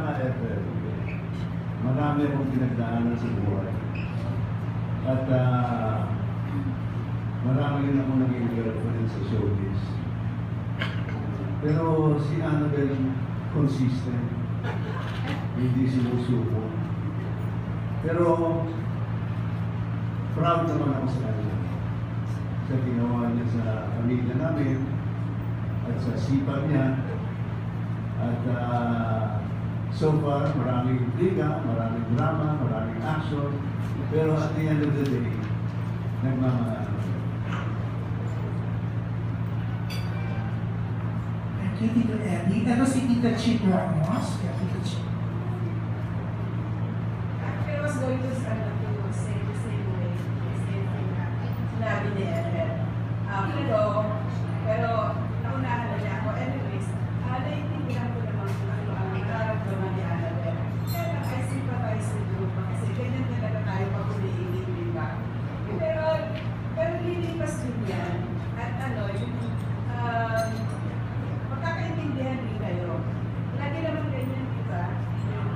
pagkaka-FL, marami akong pinagdaanan sa buhay. At marami rin akong naging girlfriend sa showbiz. Pero si Annabelle consistent, hindi sinusuko. Pero proud naman ako sa kanya. Sa ginawa niya sa pamilya namin at sa sipag niya. At so far, maraming intriga, maraming drama, maraming action. Pero at the end of the day, nagmamahal. Thank you, Tito Eddie. Ito si Tita Chip Ramos. Kaya Tita Chip. I was going to say the same way, the same thing na sinabi ni Ellen. Pero naunahan na niya ako. Anyways, naiintindihan ko naman kung ano ang nararamdaman ni Annabelle. Kaya lang, I sympathize with you kasi ganyan talaga tayo pag umiinig, di ba? Pero lilipas din yan. At magkakaintindihan din kayo. Lagi naman ganyan, di ba? Yung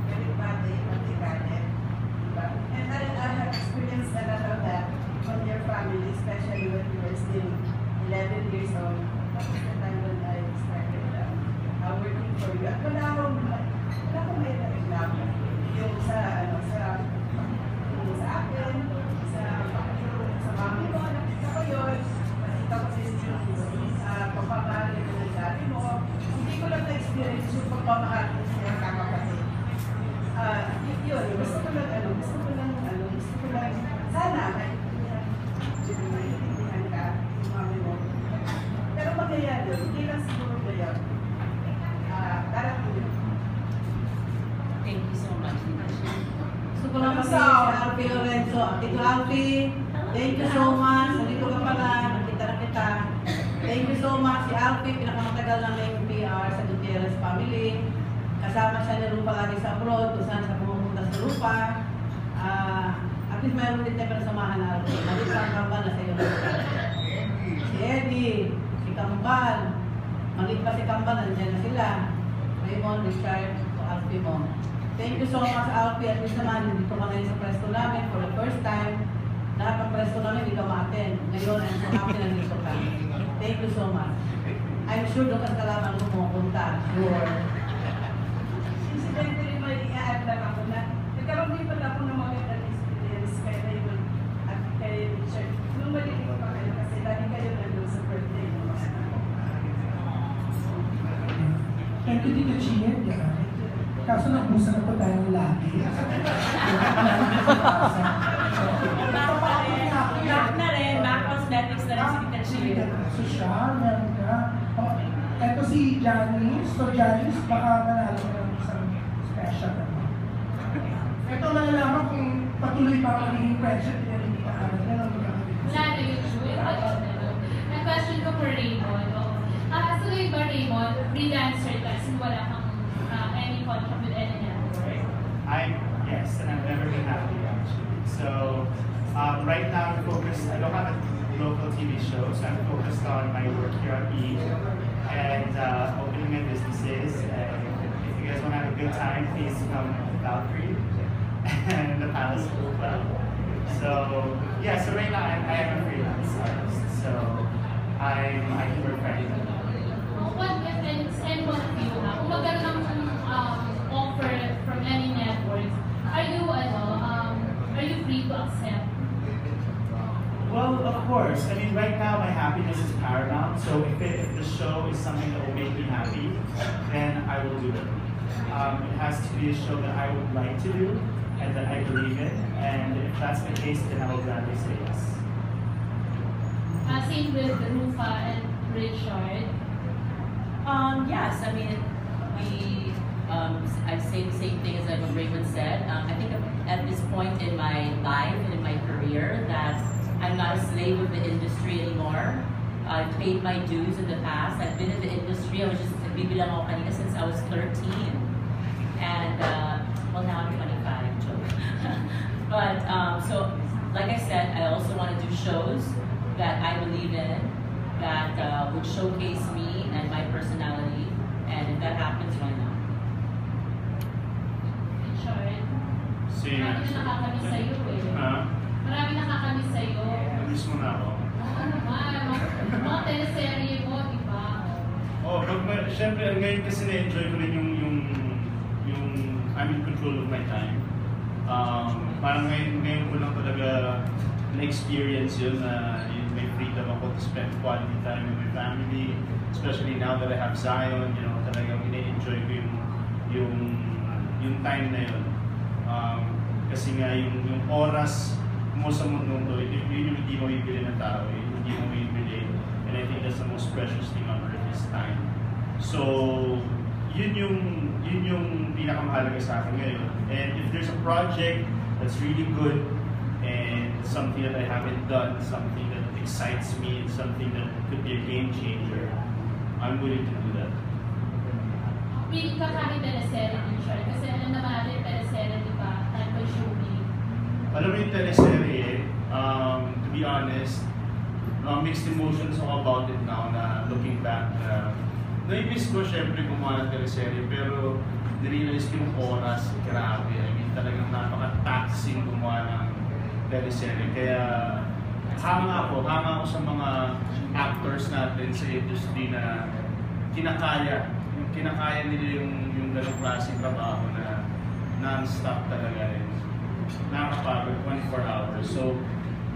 galit-bate, pagtikanin. Diba? And I have experienced a lot of that from your family, especially when you were still 11 years old. That was the time when I started working for you. At wala akong may reklamo. Yung sa akin, sa mami mo, nakita ko yun. Nakita ko sa pagmamahal ng dati mo. Hindi ko lang na-experience yung pagmamahal ng siyang kakapatid. Yun, gusto ko lang, sana, maintindihan ka, yung mami mo. Pero magyayari yun, hindi lang siguro na yun. Darating yun. Thank you so much. Gusto ko lang kasi si Alfie Lorenzo. Tito Alfie, thank you so much. Nandito ka pala, nakita na kita. Thank you so much. Si Alfie, pinakamatagal lang na yung PR sa Gutierrez family. Kasama siya ni Rupa lagi sa abroad, kung saan siya pumupunta sa Rupa. At least mayroon din tayo samahan na Alfie. Nandito ang Kambal na sa iyo. Si Eddie, si Kambal. Maliit pa si Kambal, nandiyan na sila. Raymond, Richard, Alfie mo. Thank you so much, Alfie. At least naman, dito ka ngayon sa presto namin for the first time. Lahat ng presto namin, hindi ka ma-attend. Ngayon, I'm so happy na dito ka. Thank you so much. I'm sure doon ka kalaman mo pumunta. Sure. Incidentally, may i-add lang ako na nagkaroon din pala ako ng magandang experience kay Raymond at kay Richard. Nung maliliit pa kayo kasi lagi kayo nandun sa birthday mo. Thank you, Tita Chip. Kaso nagbusa na po tayo lagi. Back na rin, back on Netflix na rin si Tita Chip. Social, meron ka. Ito si Janice. So Janice, baka manalo ka ng isang special. Ito malalaman kung patuloy pa ang magiging friendship niya rin pa. Wala na yun, may question ko for Raymond. So yung ba Raymond, freelancer ka kasi wala kang any contract with any network? Yes, and I've never been happy actually. So right now I'm focused, I don't have a local TV show, so I'm focused on my work here at E! And opening my businesses. And if you guys want to have a good time, please come to Valkyrie and the Palace Pool Club. So yeah, so right now I am a freelance artist, so I can work for anything. What if anyone of you, kung magkaroon ng offer from any networks, are you free to accept? Well, of course. I mean, right now my happiness is paramount. So if the show is something that will make me happy, then I will do it. It has to be a show that I would like to do and that I believe in. And if that's the case, then I will gladly say yes. Same with Rufa and Richard. Yes, I mean, I say the same thing as what Raymond said. I think at this point in my life and in my career that I'm not a slave of the industry anymore. I've paid my dues in the past. I've been in the industry. I was just bibilang ako kanina since I was 13. And, well, now I'm 25, joke. But, so, like I said, I also want to do shows that I believe in, that would showcase me and my personality. And if that happens, why not? Same. Marami na nakakamiss sa'yo eh. Ha? Marami nakakamiss sa'yo. Namiss mo na ako. Oo naman. Mga teleserye mo, di ba? Oh, syempre, ngayon kasi na-enjoy ko rin yung I'm in control of my time. Parang ngayon ko lang talaga na-experience yun na may freedom ako to spend quality time with my family, especially now that I have Zion, you know, talagang ina-enjoy ko yung time na yun. Kasi nga yung oras mo sa mundo to, yun yung hindi mabibili ng tao, yun hindi mabibili. And I think that's the most precious thing on earth is time. So, yun yung pinakamahalaga sa akin ngayon. And if there's a project that's really good and something that I haven't done, something that excites me, and something that could be a game changer, I'm willing to do that. Piling ka kahit teleserye din siya. Kasi alam naman natin teleserye, di ba? Time consuming. Alam mo yung teleserye, to be honest, mixed emotions ako about it now na looking back. Na-miss ko syempre gumawa ng teleserye, pero nirealize ko yung oras, grabe. I mean, talagang napaka-taxing gumawa ng teleserye. Kaya hanga ako sa mga actors natin sa industry na kinakaya nila yung ganong klaseng trabaho na non-stop talaga rin. Nakakapagod, 24 hours. So,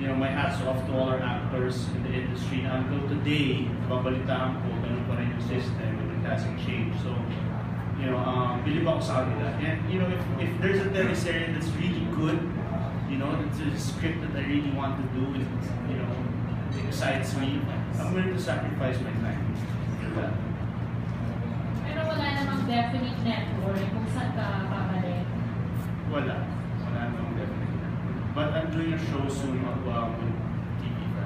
you know, my hats off to all our actors in the industry. Na until today, babalitaan ko, ganun pa rin yung system, it hasn't changed. So, you know, believe ako sa kanila. And, you know, if there's a teleserye that's really good, you know, it's a script that I really want to do, and, you know, it excites me, I'm willing to sacrifice my time. Yeah. Pero wala namang definite network kung saan ka babalik. Wala namang definitely. But I'm doing a show soon with TV5.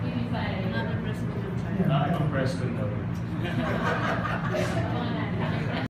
TV5. Another president. I'm a press conductor. Mga